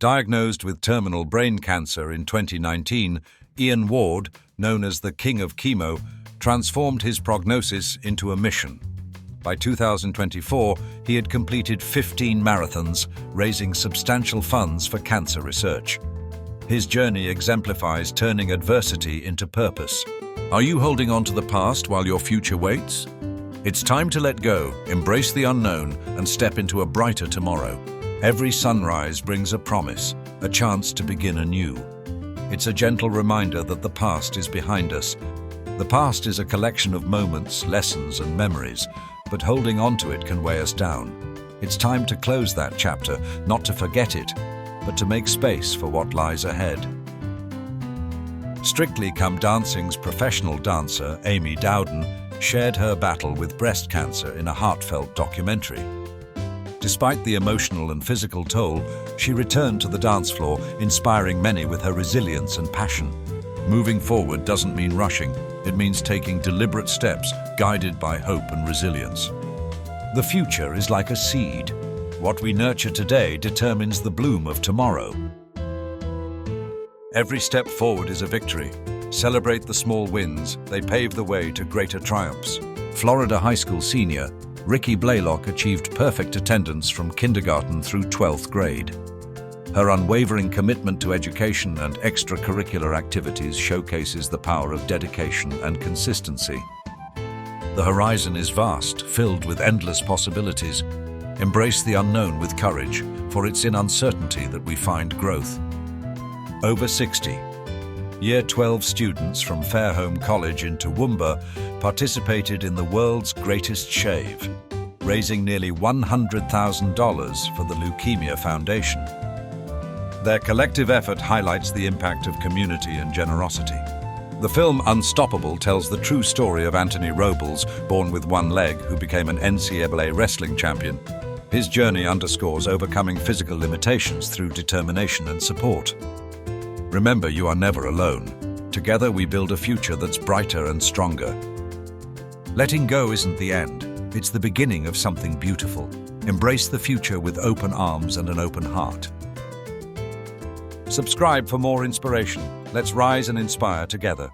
Diagnosed with terminal brain cancer in 2019, Ian Ward, known as the King of Chemo, transformed his prognosis into a mission. By 2024, he had completed 15 marathons, raising substantial funds for cancer research. His journey exemplifies turning adversity into purpose. Are you holding on to the past while your future waits? It's time to let go, embrace the unknown, and step into a brighter tomorrow. Every sunrise brings a promise, a chance to begin anew. It's a gentle reminder that the past is behind us. The past is a collection of moments, lessons, and memories, but holding on to it can weigh us down. It's time to close that chapter, not to forget it, but to make space for what lies ahead. Strictly Come Dancing's professional dancer, Amy Dowden, shared her battle with breast cancer in a heartfelt documentary. Despite the emotional and physical toll, she returned to the dance floor, inspiring many with her resilience and passion. Moving forward doesn't mean rushing. It means taking deliberate steps, guided by hope and resilience. The future is like a seed. What we nurture today determines the bloom of tomorrow. Every step forward is a victory. Celebrate the small wins. They pave the way to greater triumphs. Florida high school senior Ricky Blaylock achieved perfect attendance from kindergarten through 12th grade. Her unwavering commitment to education and extracurricular activities showcases the power of dedication and consistency. The horizon is vast, filled with endless possibilities. Embrace the unknown with courage, for it's in uncertainty that we find growth. Over 60. Year 12 students from Fairholme College in Toowoomba participated in the world's greatest shave, raising nearly $100,000 for the Leukemia Foundation. Their collective effort highlights the impact of community and generosity. The film Unstoppable tells the true story of Anthony Robles, born with one leg, who became an NCAA wrestling champion. His journey underscores overcoming physical limitations through determination and support. Remember, you are never alone. Together we build a future that's brighter and stronger. Letting go isn't the end. It's the beginning of something beautiful. Embrace the future with open arms and an open heart. Subscribe for more inspiration. Let's rise and inspire together.